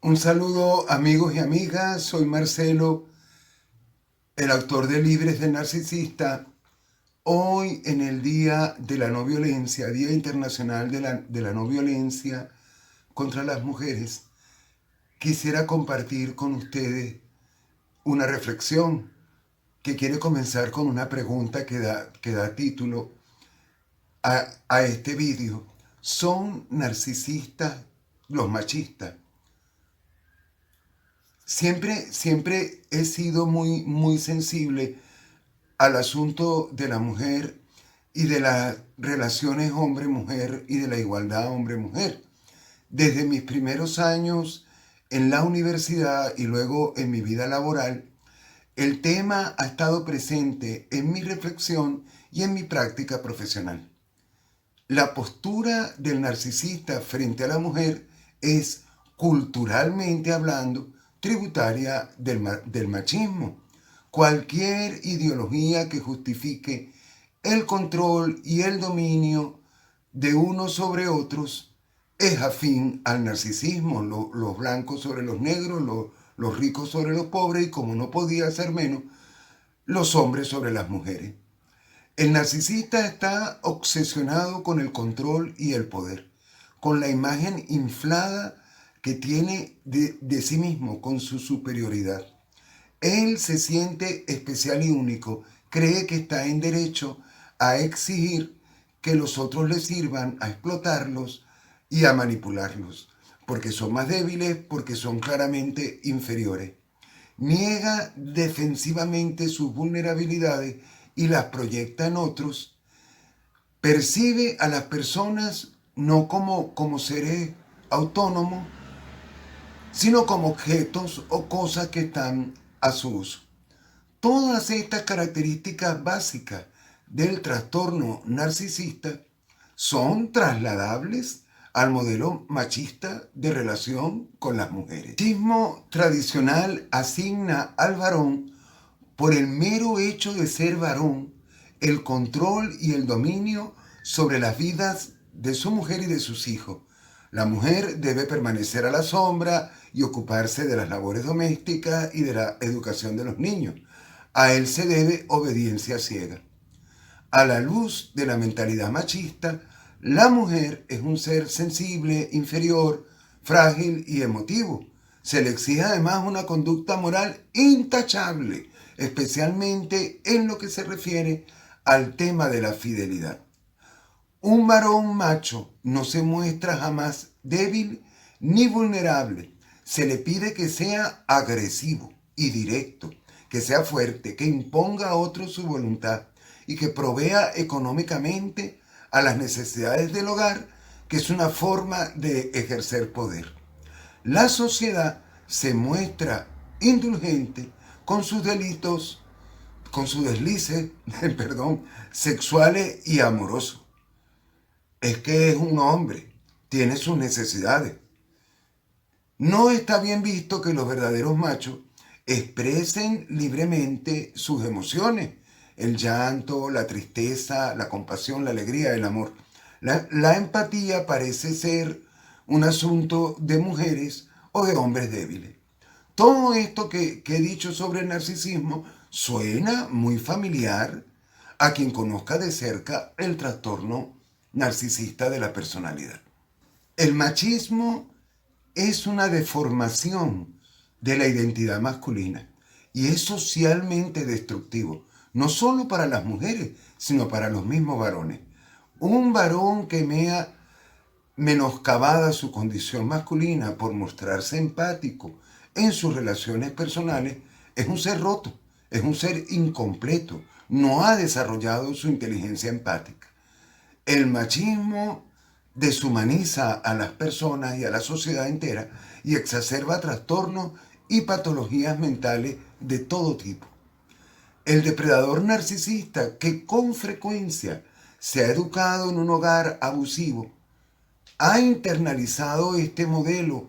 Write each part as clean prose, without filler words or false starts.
Un saludo amigos y amigas, soy Marcelo, el autor de Libres del Narcisista. Hoy en el Día de la No Violencia, Día Internacional de la No Violencia contra las Mujeres, quisiera compartir con ustedes una reflexión que quiere comenzar con una pregunta que da título a este vídeo. ¿Son narcisistas los machistas? Siempre he sido muy sensible al asunto de la mujer y de las relaciones hombre-mujer y de la igualdad hombre-mujer. Desde mis primeros años en la universidad y luego en mi vida laboral, el tema ha estado presente en mi reflexión y en mi práctica profesional. La postura del narcisista frente a la mujer es, culturalmente hablando, tributaria del machismo. Cualquier ideología que justifique el control y el dominio de unos sobre otros es afín al narcisismo. Los blancos sobre los negros, los ricos sobre los pobres y, como no podía ser menos, los hombres sobre las mujeres. El narcisista está obsesionado con el control y el poder, con la imagen inflada que tiene de sí mismo, con su superioridad. Él se siente especial y único, cree que está en derecho a exigir que los otros le sirvan, a explotarlos y a manipularlos, porque son más débiles, porque son claramente inferiores. Niega defensivamente sus vulnerabilidades y las proyecta en otros. Percibe a las personas no como seres autónomos, sino como objetos o cosas que están a su uso. Todas estas características básicas del trastorno narcisista son trasladables al modelo machista de relación con las mujeres. El machismo tradicional asigna al varón, por el mero hecho de ser varón, el control y el dominio sobre las vidas de su mujer y de sus hijos. La mujer debe permanecer a la sombra y ocuparse de las labores domésticas y de la educación de los niños. A él se debe obediencia ciega. A la luz de la mentalidad machista, la mujer es un ser sensible, inferior, frágil y emotivo. Se le exige además una conducta moral intachable, especialmente en lo que se refiere al tema de la fidelidad. Un varón macho no se muestra jamás débil ni vulnerable. Se le pide que sea agresivo y directo, que sea fuerte, que imponga a otros su voluntad y que provea económicamente a las necesidades del hogar, que es una forma de ejercer poder. La sociedad se muestra indulgente con sus delitos, con sus deslices, sexuales y amorosos. Es que es un hombre, tiene sus necesidades. No está bien visto que los verdaderos machos expresen libremente sus emociones, el llanto, la tristeza, la compasión, la alegría, el amor. La empatía parece ser un asunto de mujeres o de hombres débiles. Todo esto que he dicho sobre el narcisismo suena muy familiar a quien conozca de cerca el trastorno narcisista de la personalidad. El machismo es una deformación de la identidad masculina y es socialmente destructivo, no solo para las mujeres, sino para los mismos varones. Un varón que vea menoscabada su condición masculina por mostrarse empático en sus relaciones personales es un ser roto, es un ser incompleto, no ha desarrollado su inteligencia empática. El machismo deshumaniza a las personas y a la sociedad entera y exacerba trastornos y patologías mentales de todo tipo. El depredador narcisista, que con frecuencia se ha educado en un hogar abusivo, ha internalizado este modelo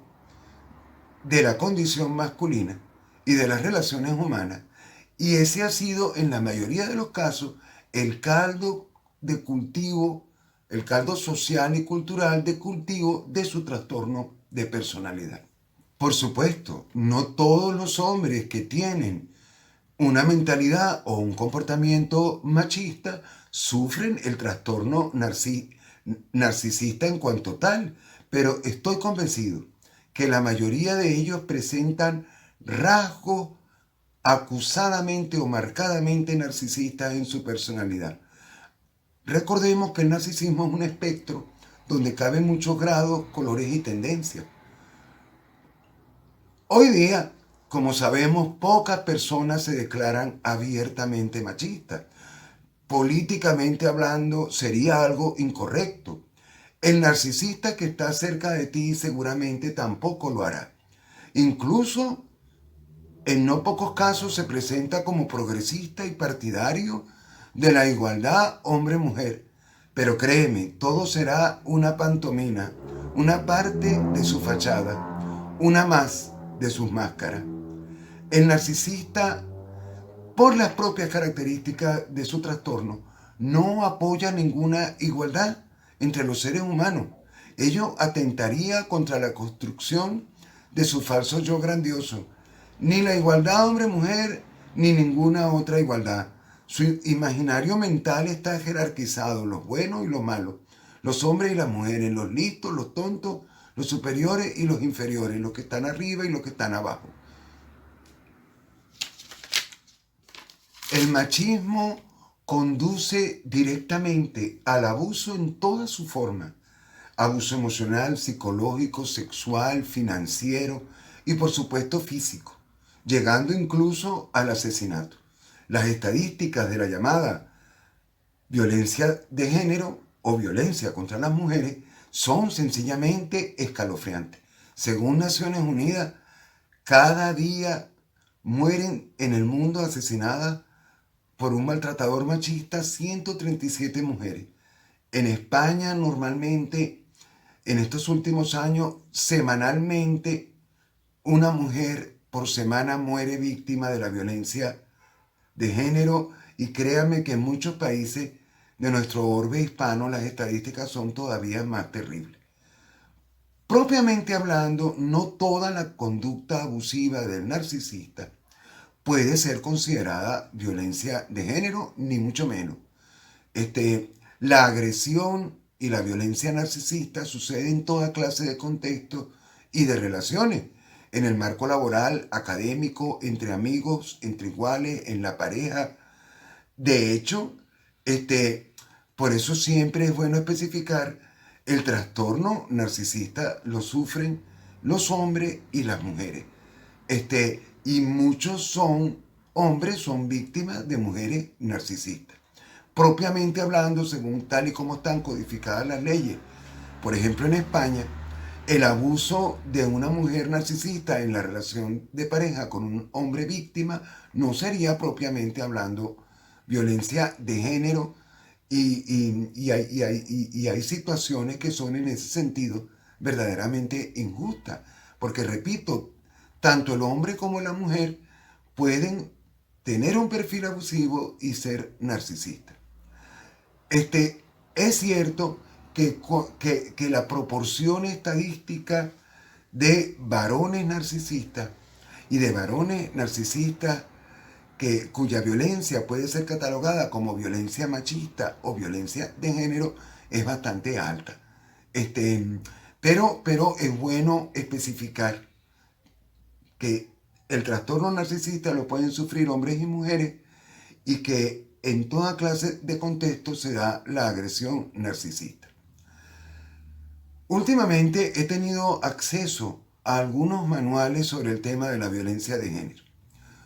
de la condición masculina y de las relaciones humanas, y ese ha sido en la mayoría de los casos el caldo de cultivo, el caldo social y cultural de cultivo de su trastorno de personalidad. Por supuesto, no todos los hombres que tienen una mentalidad o un comportamiento machista sufren el trastorno narcisista en cuanto tal, pero estoy convencido que la mayoría de ellos presentan rasgos acusadamente o marcadamente narcisistas en su personalidad. Recordemos que el narcisismo es un espectro donde caben muchos grados, colores y tendencias. Hoy día, como sabemos, pocas personas se declaran abiertamente machistas. Políticamente hablando, sería algo incorrecto. El narcisista que está cerca de ti seguramente tampoco lo hará. Incluso, en no pocos casos se presenta como progresista y partidario de la igualdad hombre-mujer. Pero créeme, todo será una pantomima, una parte de su fachada, una más de sus máscaras. El narcisista, por las propias características de su trastorno, no apoya ninguna igualdad entre los seres humanos. Ello atentaría contra la construcción de su falso yo grandioso. Ni la igualdad hombre-mujer, ni ninguna otra igualdad. Su imaginario mental está jerarquizado, los buenos y los malos, los hombres y las mujeres, los listos, los tontos, los superiores y los inferiores, los que están arriba y los que están abajo. El machismo conduce directamente al abuso en toda su forma. Abuso emocional, psicológico, sexual, financiero y por supuesto físico, llegando incluso al asesinato. Las estadísticas de la llamada violencia de género o violencia contra las mujeres son sencillamente escalofriantes. Según Naciones Unidas, cada día mueren en el mundo asesinadas por un maltratador machista 137 mujeres. En España normalmente, en estos últimos años, semanalmente, una mujer por semana muere víctima de la violencia de género y créame que en muchos países de nuestro orbe hispano las estadísticas son todavía más terribles. Propiamente hablando, no toda la conducta abusiva del narcisista puede ser considerada violencia de género, ni mucho menos. La agresión y la violencia narcisista sucede en toda clase de contextos y de relaciones, en el marco laboral, académico, entre amigos, entre iguales, en la pareja. De hecho, por eso siempre es bueno especificar, el trastorno narcisista lo sufren los hombres y las mujeres. Y muchos hombres son víctimas de mujeres narcisistas. Propiamente hablando, según tal y como están codificadas las leyes. Por ejemplo, en España, el abuso de una mujer narcisista en la relación de pareja con un hombre víctima no sería propiamente hablando violencia de género y hay situaciones que son en ese sentido verdaderamente injustas. Porque repito, tanto el hombre como la mujer pueden tener un perfil abusivo y ser narcisistas. Es cierto que la proporción estadística de varones narcisistas y de varones narcisistas cuya violencia puede ser catalogada como violencia machista o violencia de género es bastante alta. Pero es bueno especificar que el trastorno narcisista lo pueden sufrir hombres y mujeres y que en toda clase de contextos se da la agresión narcisista. Últimamente he tenido acceso a algunos manuales sobre el tema de la violencia de género,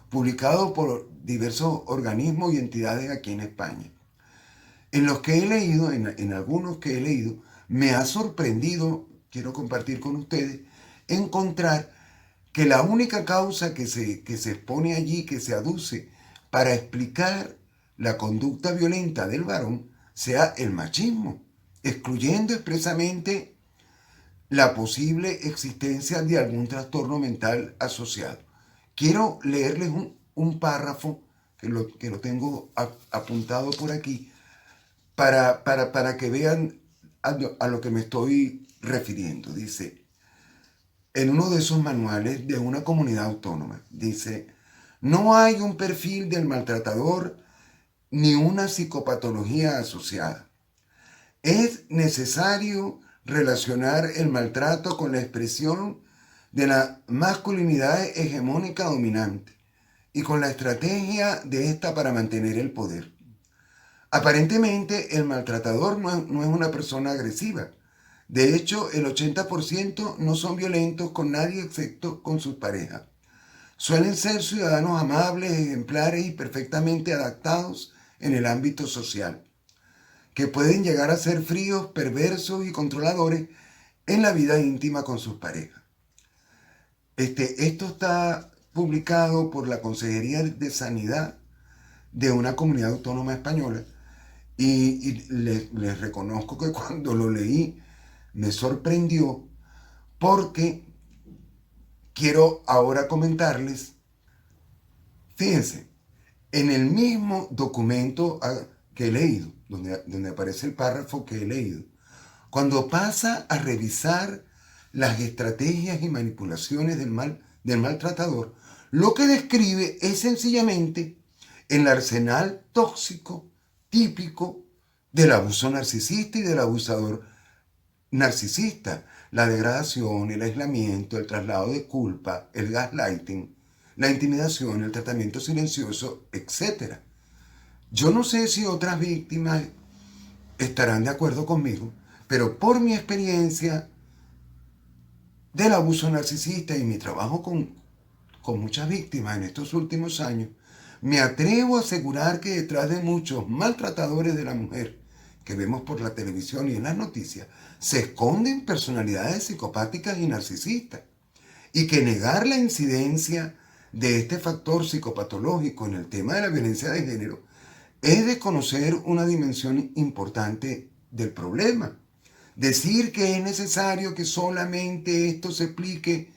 publicados por diversos organismos y entidades aquí en España. En los que he leído, en algunos que he leído, me ha sorprendido, quiero compartir con ustedes, encontrar que la única causa que se expone allí, que se aduce para explicar la conducta violenta del varón, sea el machismo, excluyendo expresamente la posible existencia de algún trastorno mental asociado. Quiero leerles un párrafo que lo tengo apuntado por aquí para que vean a lo que me estoy refiriendo. Dice, en uno de esos manuales de una comunidad autónoma. Dice, no hay un perfil del maltratador ni una psicopatología asociada. Es necesario relacionar el maltrato con la expresión de la masculinidad hegemónica dominante y con la estrategia de esta para mantener el poder. Aparentemente, el maltratador no es una persona agresiva. De hecho, el 80% no son violentos con nadie excepto con sus parejas. Suelen ser ciudadanos amables, ejemplares y perfectamente adaptados en el ámbito social, que pueden llegar a ser fríos, perversos y controladores en la vida íntima con sus parejas. Esto está publicado por la Consejería de Sanidad de una comunidad autónoma española y les reconozco que cuando lo leí me sorprendió porque quiero ahora comentarles, fíjense, en el mismo documento que he leído, donde aparece el párrafo que he leído, cuando pasa a revisar las estrategias y manipulaciones del maltratador, lo que describe es sencillamente el arsenal tóxico típico del abuso narcisista y del abusador narcisista: la degradación, el aislamiento, el traslado de culpa, el gaslighting, la intimidación, el tratamiento silencioso, etc. Yo no sé si otras víctimas estarán de acuerdo conmigo, pero por mi experiencia del abuso narcisista y mi trabajo con muchas víctimas en estos últimos años, me atrevo a asegurar que detrás de muchos maltratadores de la mujer que vemos por la televisión y en las noticias, se esconden personalidades psicopáticas y narcisistas, y que negar la incidencia de este factor psicopatológico en el tema de la violencia de género es desconocer una dimensión importante del problema. Decir que es necesario que solamente esto se explique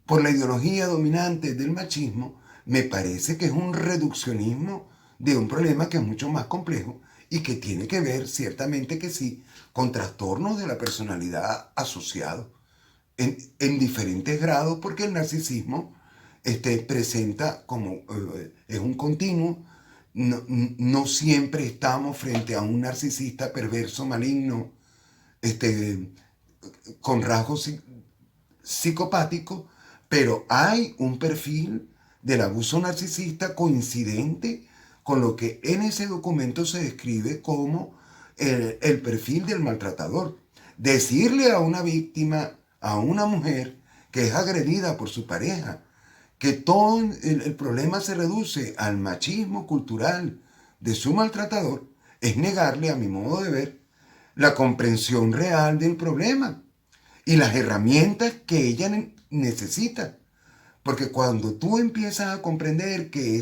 por la ideología dominante del machismo me parece que es un reduccionismo de un problema que es mucho más complejo y que tiene que ver, ciertamente que sí, con trastornos de la personalidad asociados en diferentes grados, porque el narcisismo presenta como es un continuo. No siempre estamos frente a un narcisista perverso, maligno, con rasgos psicopáticos, pero hay un perfil del abuso narcisista coincidente con lo que en ese documento se describe como el perfil del maltratador. Decirle a una víctima, a una mujer que es agredida por su pareja, que todo el problema se reduce al machismo cultural de su maltratador, es negarle, a mi modo de ver, la comprensión real del problema y las herramientas que ella necesita. Porque cuando tú empiezas a comprender que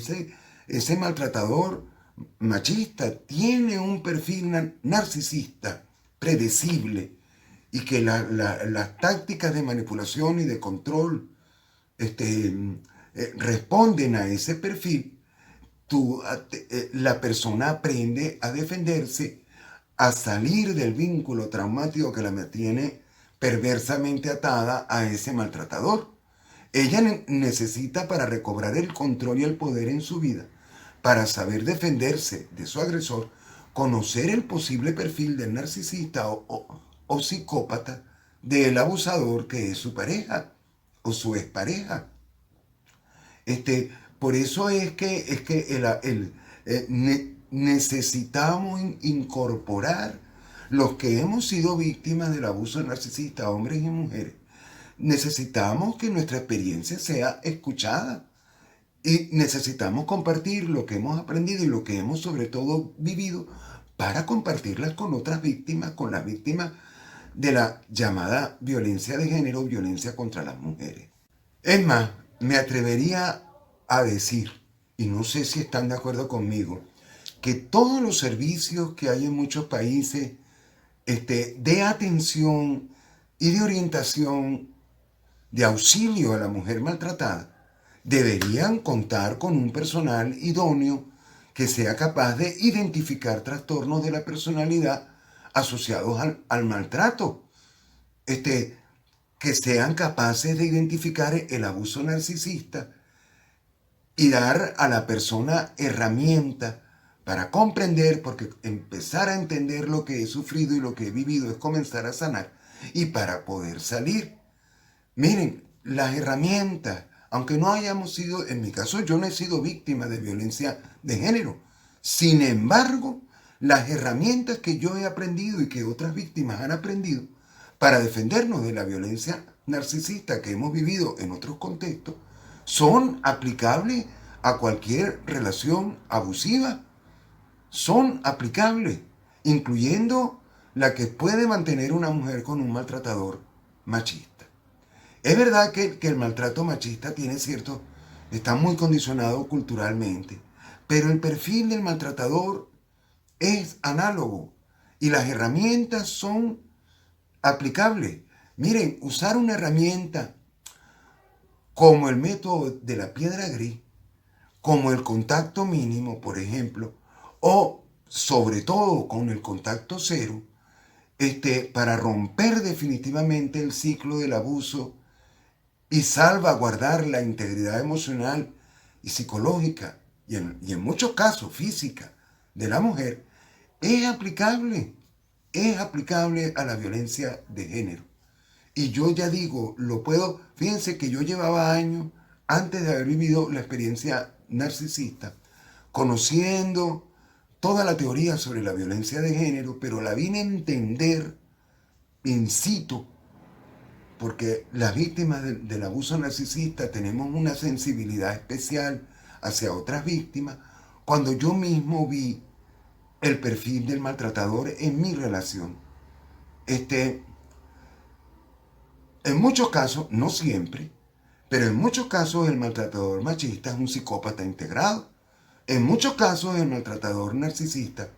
ese maltratador machista tiene un perfil narcisista predecible y que las tácticas de manipulación y de control responden a ese perfil, la persona aprende a defenderse, a salir del vínculo traumático que la mantiene perversamente atada a ese maltratador. Ella necesita, para recobrar el control y el poder en su vida, para saber defenderse de su agresor, conocer el posible perfil del narcisista o psicópata del abusador que es su pareja o su expareja. Por eso es que necesitamos incorporar los que hemos sido víctimas del abuso narcisista, hombres y mujeres. Necesitamos que nuestra experiencia sea escuchada y necesitamos compartir lo que hemos aprendido y lo que hemos sobre todo vivido para compartirlas con otras víctimas, con las víctimas de la llamada violencia de género, violencia contra las mujeres. Es más, me atrevería a decir, y no sé si están de acuerdo conmigo, que todos los servicios que hay en muchos países de atención y de orientación, de auxilio a la mujer maltratada, deberían contar con un personal idóneo que sea capaz de identificar trastornos de la personalidad asociados al maltrato. que sean capaces de identificar el abuso narcisista y dar a la persona herramientas para comprender, porque empezar a entender lo que he sufrido y lo que he vivido es comenzar a sanar y para poder salir. Miren, las herramientas, aunque no hayamos sido, en mi caso yo no he sido víctima de violencia de género. Sin embargo, las herramientas que yo he aprendido y que otras víctimas han aprendido para defendernos de la violencia narcisista que hemos vivido en otros contextos son aplicables a cualquier relación abusiva. Son aplicables, incluyendo la que puede mantener una mujer con un maltratador machista. Es verdad que el maltrato machista tiene cierto, está muy condicionado culturalmente, pero el perfil del maltratador es análogo y las herramientas son aplicables. Miren, usar una herramienta como el método de la piedra gris, como el contacto mínimo, por ejemplo, o sobre todo con el contacto cero, para romper definitivamente el ciclo del abuso y salvaguardar la integridad emocional y psicológica, y en muchos casos física, de la mujer, es aplicable a la violencia de género. Y yo ya digo, fíjense que yo llevaba años antes de haber vivido la experiencia narcisista, conociendo toda la teoría sobre la violencia de género, pero la vine a entender in situ, porque las víctimas del abuso narcisista tenemos una sensibilidad especial hacia otras víctimas, cuando yo mismo vi el perfil del maltratador en mi relación. En muchos casos, no siempre, pero en muchos casos el maltratador machista es un psicópata integrado. En muchos casos el maltratador machista,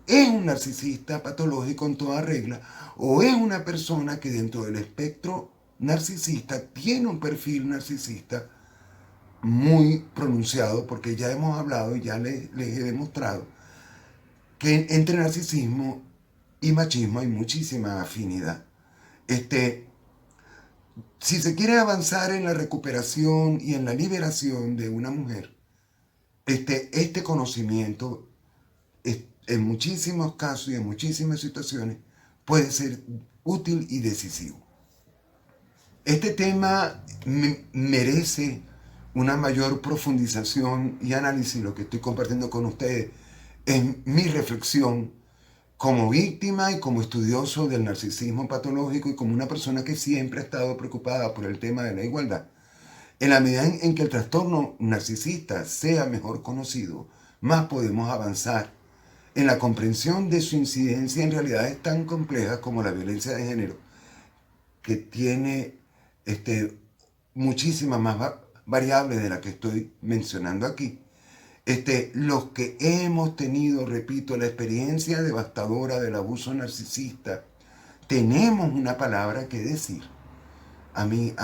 es un narcisista patológico en toda regla, o es una persona que dentro del espectro narcisista tiene un perfil narcisista muy pronunciado, porque ya hemos hablado y ya les he demostrado que entre narcisismo y machismo hay muchísima afinidad. Si se quiere avanzar en la recuperación y en la liberación de una mujer, este conocimiento en muchísimos casos y en muchísimas situaciones puede ser útil y decisivo. Este tema merece una mayor profundización y análisis. Lo que estoy compartiendo con ustedes es mi reflexión como víctima y como estudioso del narcisismo patológico y como una persona que siempre ha estado preocupada por el tema de la igualdad. En la medida en que el trastorno narcisista sea mejor conocido, más podemos avanzar en la comprensión de su incidencia en realidades tan complejas como la violencia de género, que tiene muchísimas más variables de las que estoy mencionando aquí. Los que hemos tenido, repito, la experiencia devastadora del abuso narcisista, tenemos una palabra que decir. A mí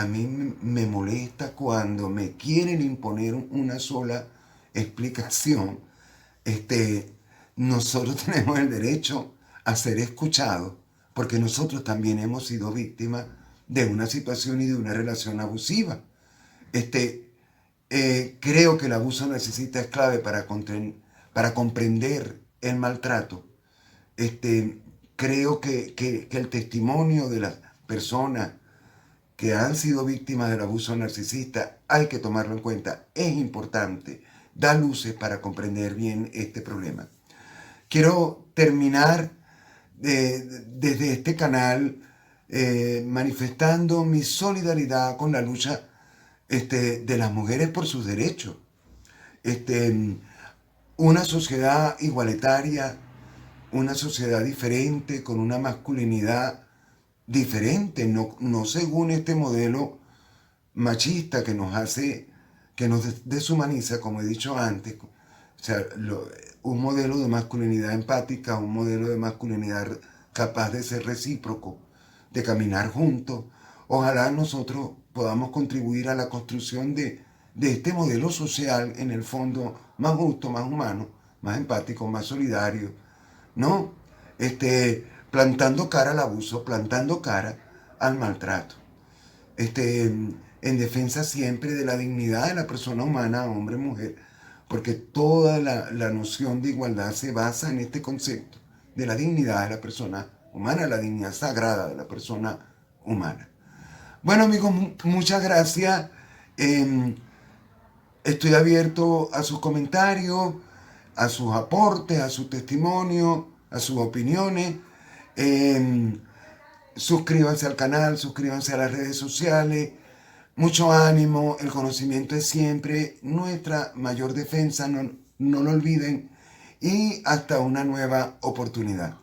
me molesta cuando me quieren imponer una sola explicación. Nosotros tenemos el derecho a ser escuchados, porque nosotros también hemos sido víctimas de una situación y de una relación abusiva. Creo que el abuso narcisista es clave para comprender el maltrato. Creo que el testimonio de las personas que han sido víctimas del abuso narcisista hay que tomarlo en cuenta. Es importante, da luces para comprender bien este problema. Quiero terminar desde este canal manifestando mi solidaridad con la lucha de las mujeres por sus derechos. Una sociedad igualitaria, una sociedad diferente, con una masculinidad diferente, no según este modelo machista que nos deshumaniza, como he dicho antes. O sea, un modelo de masculinidad empática, un modelo de masculinidad capaz de ser recíproco, de caminar juntos. Ojalá nosotros podamos contribuir a la construcción de este modelo social, en el fondo, más justo, más humano, más empático, más solidario, ¿no? plantando cara al abuso, plantando cara al maltrato. En defensa siempre de la dignidad de la persona humana, hombre, mujer, porque toda la noción de igualdad se basa en este concepto de la dignidad de la persona humana, la dignidad sagrada de la persona humana. Bueno, amigos, muchas gracias. Eh, Estoy abierto a sus comentarios, a sus aportes, a su testimonio, a sus opiniones. Eh, Suscríbanse al canal, suscríbanse a las redes sociales. Mucho ánimo, el conocimiento es siempre nuestra mayor defensa, no lo olviden. Y hasta una nueva oportunidad.